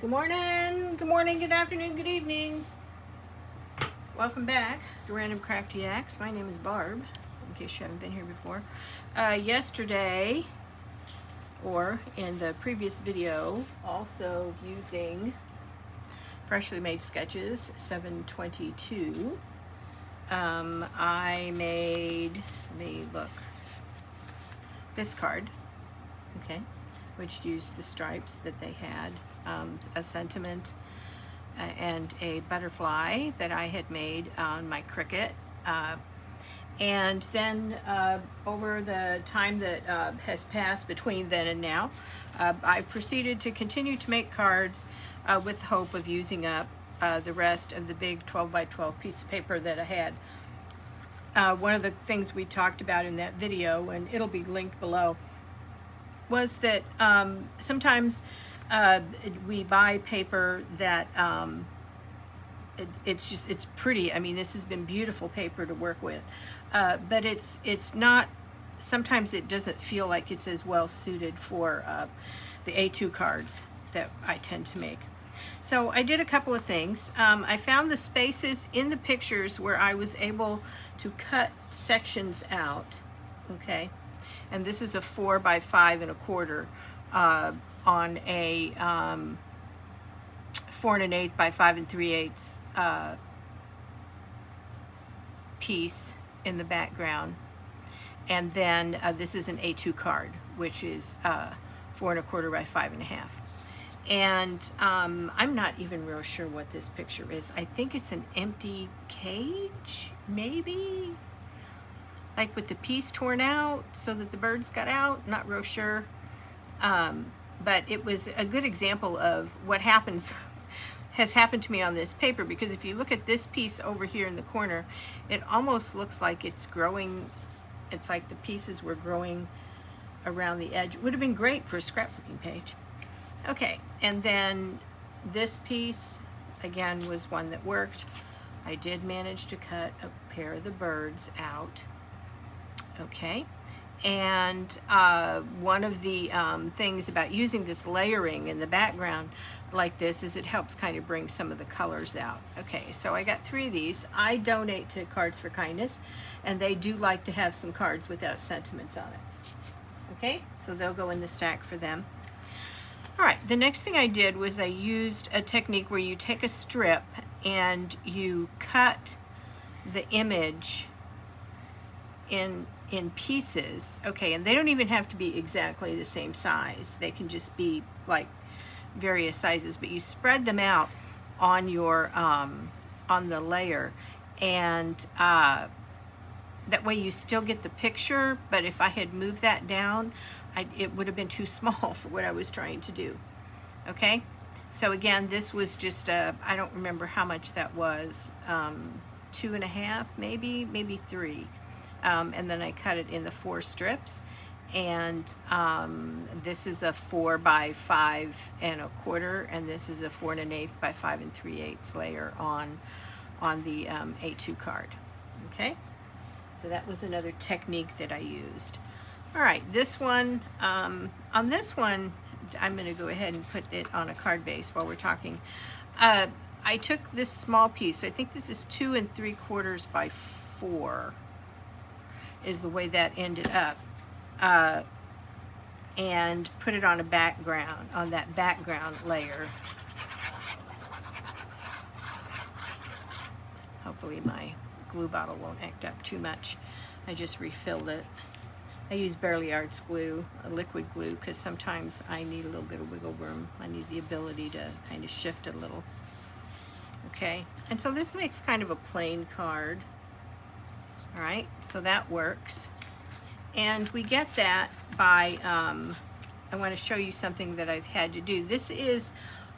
Good morning, good afternoon, good evening. Welcome back to Random Crafty Acts. My name is Barb, in case you haven't been here before. Yesterday, or in the previous video, also using Freshly Made Sketches 722, I made, let me look, this card, okay, which used the stripes that they had, a sentiment and a butterfly that I had made on my Cricut. And then over the time that has passed between then and now, I proceeded to continue to make cards with the hope of using up the rest of the big 12 by 12 piece of paper that I had. One of the things we talked about in that video, and it'll be linked below, was that sometimes we buy paper that it's pretty. I mean, this has been beautiful paper to work with, but it's not, sometimes it doesn't feel like it's as well suited for the A2 cards that I tend to make. So I did a couple of things. I found the spaces in the pictures where I was able to cut sections out, okay? And this is a 4 by 5 1/4 on a 4 1/8 by 5 3/8 piece in the background. And then this is an A2 card, which is 4 1/4 by 5 1/2. And I'm not even real sure what this picture is. I think it's an empty cage, maybe? Like with the piece torn out so that the birds got out, not real sure. But it was a good example of what happens, has happened to me on this paper, because if you look at this piece over here in the corner, it almost looks like it's growing. It's like the pieces were growing around the edge. It would have been great for a scrapbooking page. Okay, and then this piece, again, was one that worked. I did manage to cut a pair of the birds out. Okay, and one of the things about using this layering in the background like this is it helps kind of bring some of the colors out. Okay, so I got 3 of these. I donate to Cards for Kindness, and they do like to have some cards without sentiments on it. Okay, so they'll go in the stack for them. All right, the next thing I did was I used a technique where you take a strip and you cut the image in pieces. Okay, and they don't even have to be exactly the same size. They can just be like various sizes, but you spread them out on your on the layer, and that way you still get the picture, but if I had moved that down, it would have been too small for what I was trying to do. Okay, so again, this was just I don't remember how much that was, 2 1/2, maybe 3. And then I cut it in the 4 strips, and this is a 4 by 5 1/4, and this is a 4 1/8 by 5 3/8 layer on the A2 card. Okay, so that was another technique that I used. All right, this one, on this one, I'm going to go ahead and put it on a card base while we're talking. I took this small piece. I think this is 2 3/4 by 4. Is the way that ended up, and put it on a background, on that background layer. Hopefully my glue bottle won't act up too much. I just refilled it. I use Barely Arts glue, a liquid glue, because sometimes I need a little bit of wiggle room. I need the ability to kind of shift it a little. Okay, and so this makes kind of a plain card. All right, so that works. And we get that by, I want to show you something that I've had to do. This is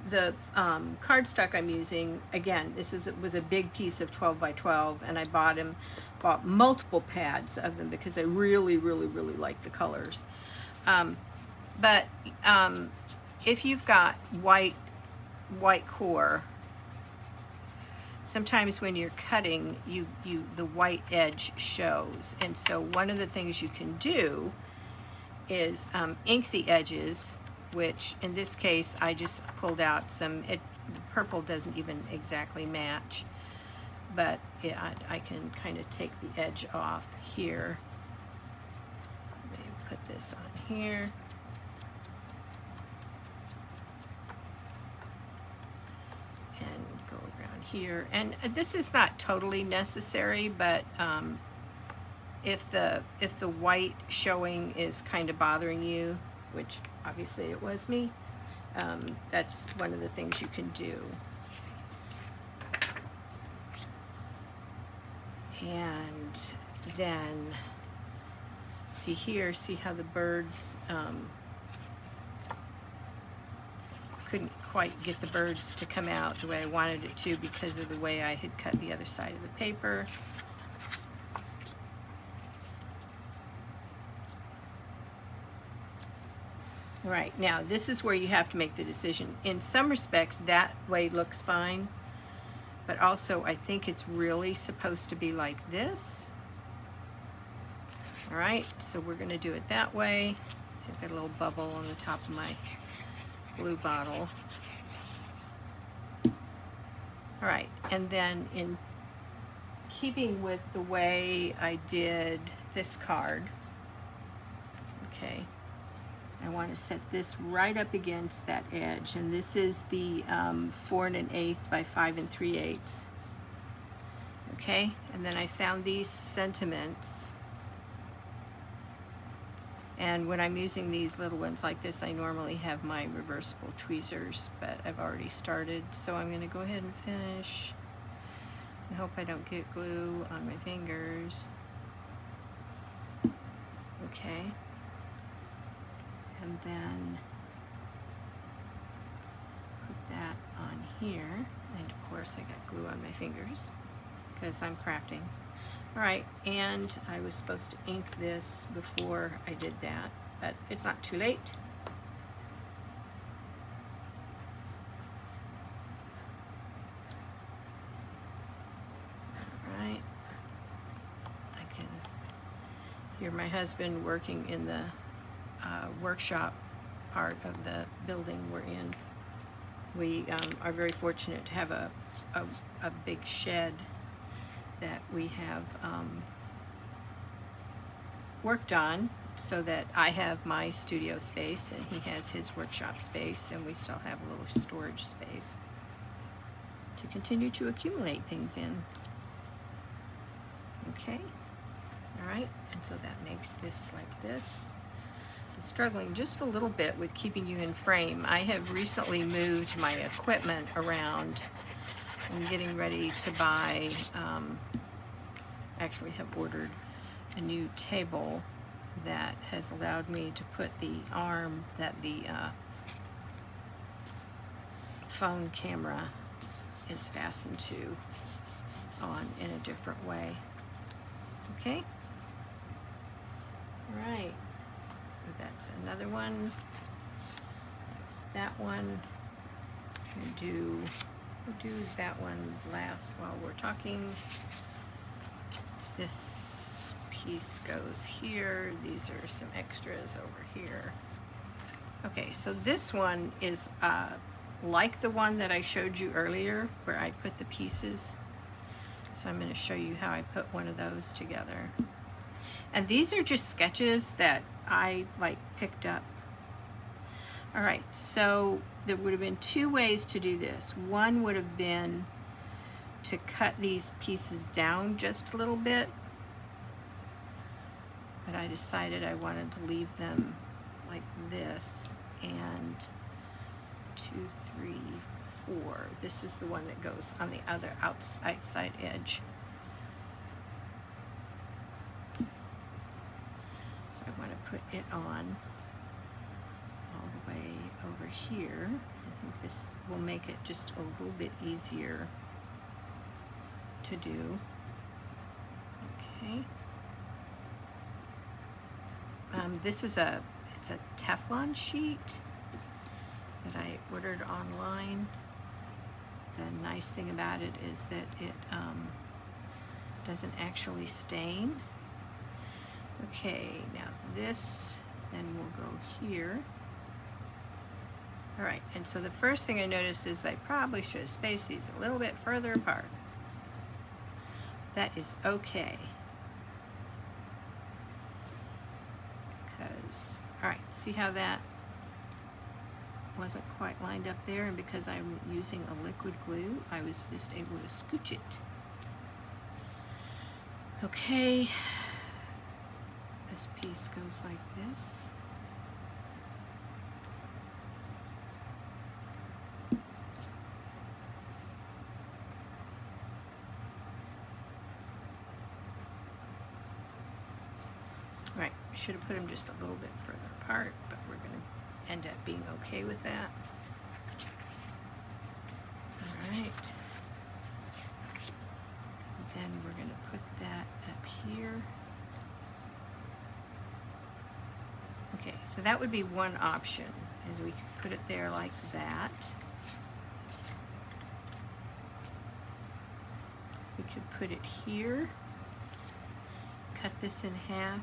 the cardstock I'm using. Again, was a big piece of 12 by 12, and I bought multiple pads of them because I really like the colors. But if you've got white core, sometimes when you're cutting, the white edge shows. And so one of the things you can do is ink the edges which in this case I just pulled out some, the purple doesn't even exactly match, but I can kind of take the edge off here. Let me put this on here. And go around here. And this is not totally necessary, but if the white showing is kind of bothering you, which obviously it was me, that's one of the things you can do. And then see here, see how the birds, couldn't quite get the birds to come out the way I wanted it to because of the way I had cut the other side of the paper. Right, now this is where you have to make the decision. In some respects, that way looks fine, but also I think it's really supposed to be like this. All right, so we're gonna do it that way. See, I've got a little bubble on the top of my blue bottle. All right, and then in keeping with the way I did this card, okay, I want to set this right up against that edge, and this is the 4 1/8 by 5 3/8. Okay, and then I found these sentiments, and when I'm using these little ones like this, I normally have my reversible tweezers, but I've already started, so I'm going to go ahead and finish. I hope I don't get glue on my fingers. Okay. And then put that on here. And of course I got glue on my fingers because I'm crafting. All right, and I was supposed to ink this before I did that, but it's not too late. All right, I can hear my husband working in the workshop part of the building we're in. We are very fortunate to have a big shed that we have worked on so that I have my studio space and he has his workshop space, and we still have a little storage space to continue to accumulate things in. Okay, all right, and so that makes this like this. I'm struggling just a little bit with keeping you in frame. I have recently moved my equipment around. I'm getting ready to buy, actually have ordered a new table that has allowed me to put the arm that the phone camera is fastened to on in a different way. Okay? All right. So that's another one. That's that one. We'll do that one last while we're talking. This piece goes here. These are some extras over here. Okay, so this one is like the one that I showed you earlier where I put the pieces. So I'm going to show you how I put one of those together. And these are just sketches that I picked up. All right, so there would have been two ways to do this. One would have been to cut these pieces down just a little bit, but I decided I wanted to leave them like this. And 2, 3, 4. This is the one that goes on the other outside edge. So I want to put it on all the way over here. I think this will make it just a little bit easier to do. Okay. This is it's a Teflon sheet that I ordered online. The nice thing about it is that it doesn't actually stain. Okay, now this then will go here. All right, and so the first thing I noticed is I probably should have spaced these a little bit further apart. That is okay. Because, all right, see how that wasn't quite lined up there, and because I'm using a liquid glue, I was just able to scooch it. Okay, this piece goes like this. Right, I should have put them just a little bit further apart, but we're going to end up being okay with that. All right. Then we're going to put that up here. Okay, so that would be one option, is we could put it there like that. We could put it here, cut this in half.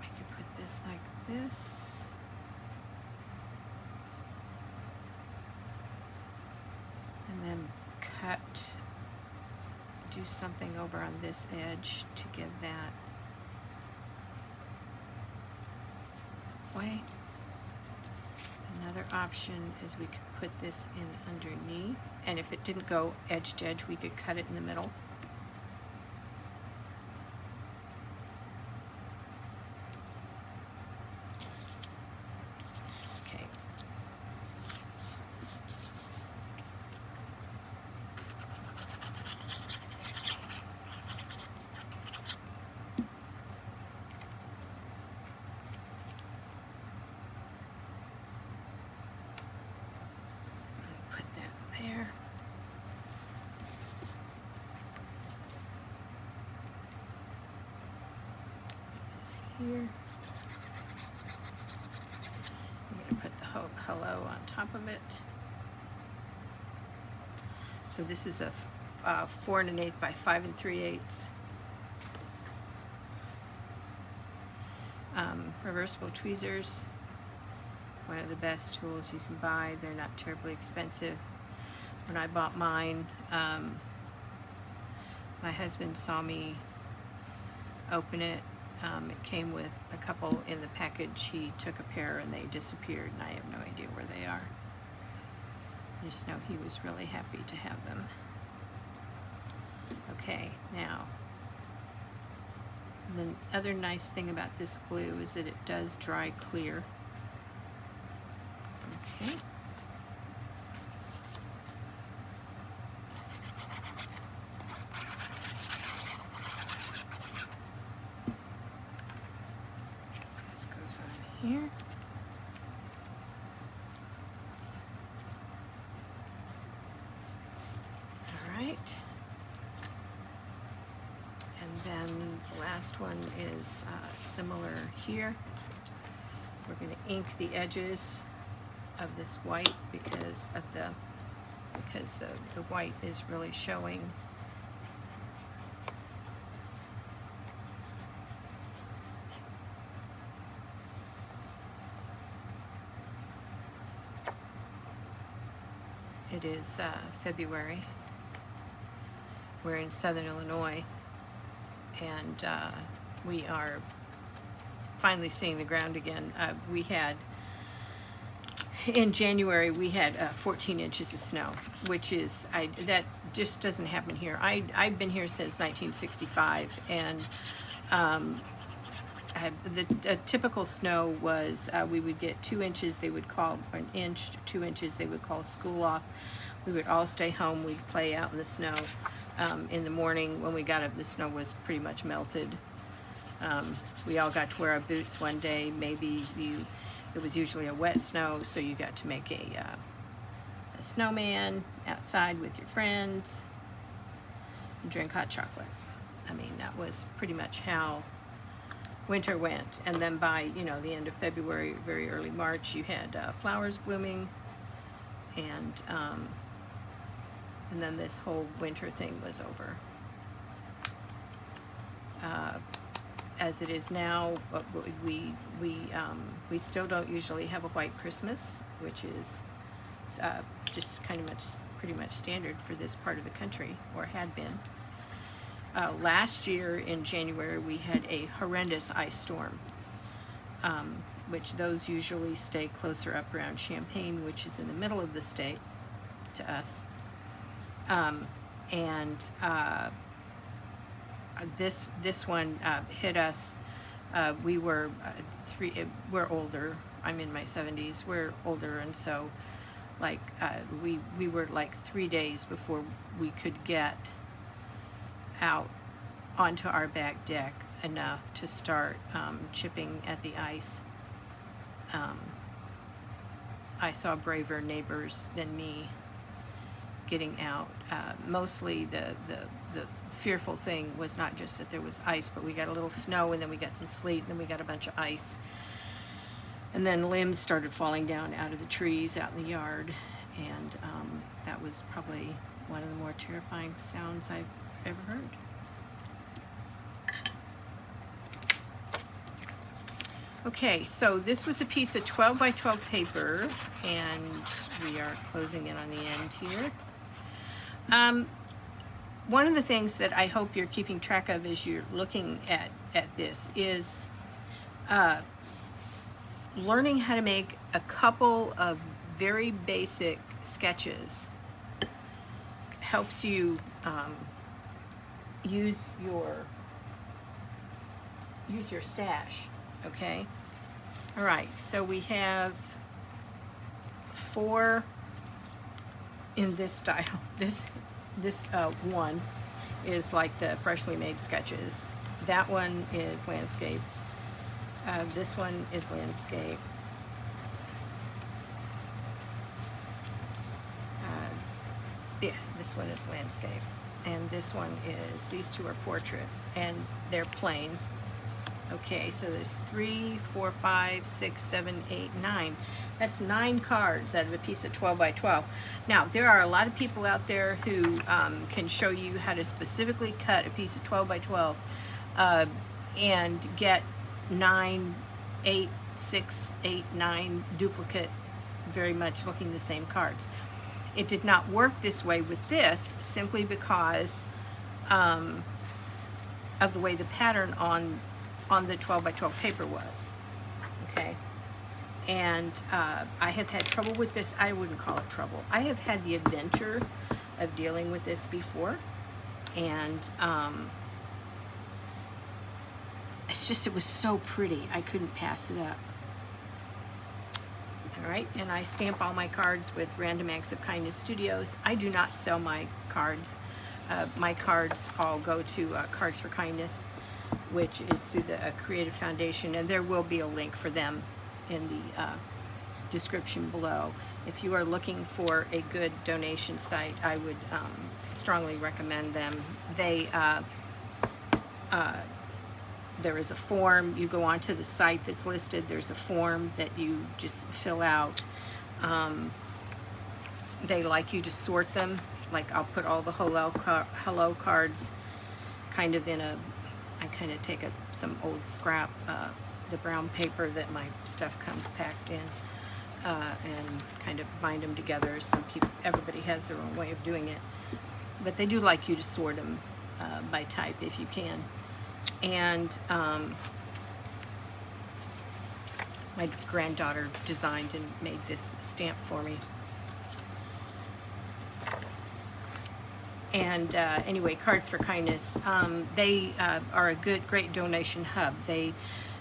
We could put this like this. And then cut, do something over on this edge to give that way. Another option is we could put this in underneath, and if it didn't go edge to edge, we could cut it in the middle. Okay. Put that there. This here. I'm going to put the hello on top of it. So this is a 4 1/8 by 5 3/8. Reversible tweezers, one of the best tools you can buy. They're not terribly expensive. When I bought mine, my husband saw me open it. It came with a couple in the package. He took a pair and they disappeared, and I have no idea where they are. I just know he was really happy to have them. Okay, now, the other nice thing about this glue is that it does dry clear. Okay. This goes on here. All right. And then the last one is similar here. We're going to ink the edges of this white because the white is really showing. It is February. We're in Southern Illinois, and we are finally seeing the ground again. In January we had 14 inches of snow, which is that just doesn't happen here. I've been here since 1965, and the typical snow was we would get 2 inches. They would call an inch, 2 inches. They would call school off. We would all stay home. We'd play out in the snow. In the morning when we got up, the snow was pretty much melted. We all got to wear our boots one day. Maybe it was usually a wet snow, so you got to make a snowman outside with your friends and drink hot chocolate. I mean, that was pretty much how winter went. And then by the end of February, very early March, you had flowers blooming, and then this whole winter thing was over. as it is now, we still don't usually have a white Christmas, which is just pretty much standard for this part of the country, or had been. Last year in January we had a horrendous ice storm, which those usually stay closer up around Champaign, which is in the middle of the state to us. This one hit us. We're older. I'm in my 70s. We're older, and so like we were like 3 days before we could get out onto our back deck enough to start chipping at the ice. I saw braver neighbors than me getting out. Mostly the fearful thing was not just that there was ice, but we got a little snow, and then we got some sleet, and then we got a bunch of ice. And then limbs started falling down out of the trees out in the yard, and that was probably one of the more terrifying sounds I've ever heard. Okay, so this was a piece of 12 by 12 paper, and we are closing in on the end here. One of the things that I hope you're keeping track of as you're looking at this is learning how to make a couple of very basic sketches. Helps you use your stash. Okay. All right. So we have 4 in this style. This one is like the freshly made sketches. That one is landscape. This one is landscape. Yeah, this one is landscape. And this one is, these two are portrait, and they're plain. Okay, so there's 3, 4, 5, 6, 7, 8, 9. That's 9 cards out of a piece of 12 by 12. Now, there are a lot of people out there who can show you how to specifically cut a piece of 12 by 12 and get 9, 8, 6, 8, 9 duplicate, very much looking the same cards. It did not work this way with this, simply because of the way the pattern on the 12 by 12 paper was. Okay, and I have had trouble with this. I wouldn't call it trouble. I have had the adventure of dealing with this before, and it's just, it was so pretty, I couldn't pass it up. All right, and I stamp all my cards with Random Acts of Kindness Studios. I do not sell my cards. My cards all go to Cards for Kindness, which is through the Creative Foundation, and there will be a link for them in the description below. If you are looking for a good donation site, I would strongly recommend them. They there is a form. You go onto the site that's listed. There's a form that you just fill out. They like you to sort them. Like, I'll put all the hello cards kind of in a, I kind of take some old scrap, the brown paper that my stuff comes packed in, and kind of bind them together. Everybody has their own way of doing it, but they do like you to sort them by type if you can. And my granddaughter designed and made this stamp for me. And anyway, Cards for Kindness, they are a great donation hub. They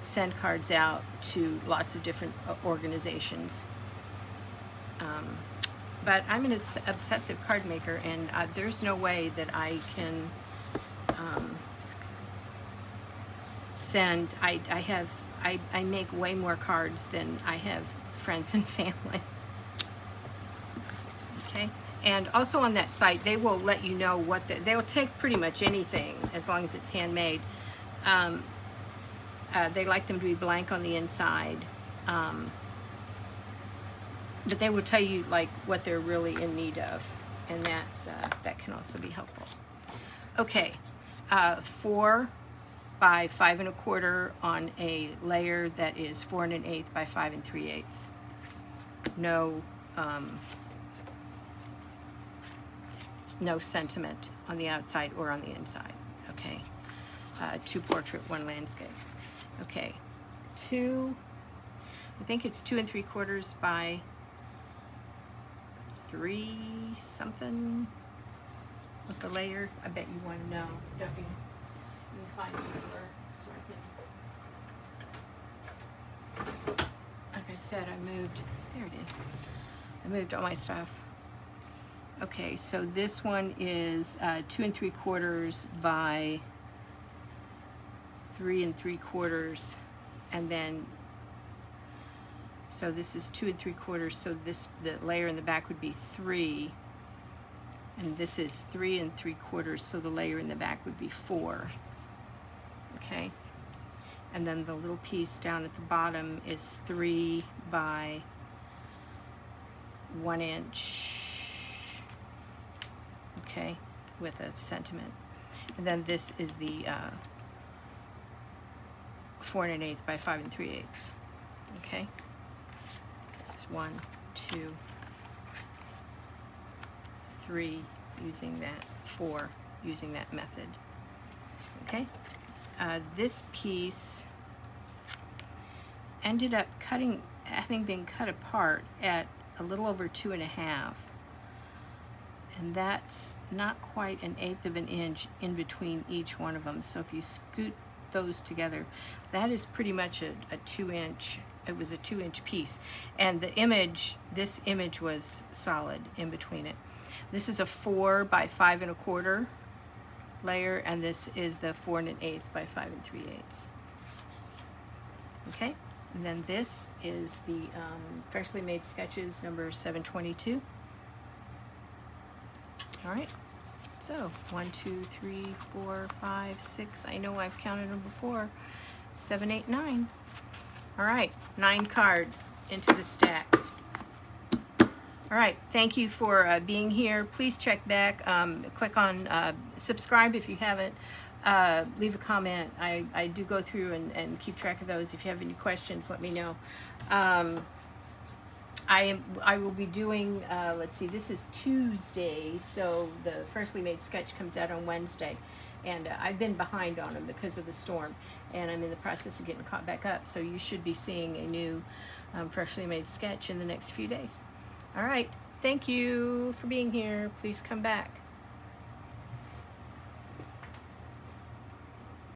send cards out to lots of different organizations. But I'm an obsessive card maker, and there's no way that I can send. I make way more cards than I have friends and family. Okay. And also on that site, they will let you know what they will take pretty much anything as long as it's handmade. They like them to be blank on the inside, but they will tell you like what they're really in need of, and that can also be helpful. Okay, 4 by 5 1/4 on a layer that is 4 1/8 by 5 3/8. No, no sentiment on the outside or on the inside. Okay, 2 portrait, 1 landscape. Okay, I think it's 2 3/4 by 3 something with the layer. I bet you want to know, don't you? Let me find the ruler so I can. Like I said, there it is. I moved all my stuff. Okay, so this one is 2 3/4 by 3 3/4, and then so this is 2 3/4. So the layer in the back would be 3, and this is 3 3/4. So the layer in the back would be 4. Okay, and then the little piece down at the bottom is 3 by 1 inch. Okay, with a sentiment, and then this is the 4 1/8 by 5 3/8. Okay, it's 1, 2, 3 using that, 4 using that method. Okay, this piece ended up having been cut apart at a little over 2 1/2, and that's not quite 1/8 of an inch in between each one of them. So if you scoot those together, that is pretty much a 2 inch. It was a 2 inch piece, and this image was solid in between it. This is a 4 by 5 1/4 layer, and this is the 4 1/8 by 5 3/8. Okay, and then this is the Freshly Made Sketches number 722. All right, so 1, 2, 3, 4, 5, 6. I know I've counted them before. 7, 8, 9. All right, 9 cards into the stack. All right, thank you for being here. Please check back. Click on subscribe if you haven't. Leave a comment. I do go through and keep track of those. If you have any questions, let me know. I will be doing, let's see, this is Tuesday, so the Freshly Made Sketch comes out on Wednesday. And I've been behind on them because of the storm, and I'm in the process of getting caught back up. So you should be seeing a new Freshly Made Sketch in the next few days. All right, thank you for being here. Please come back.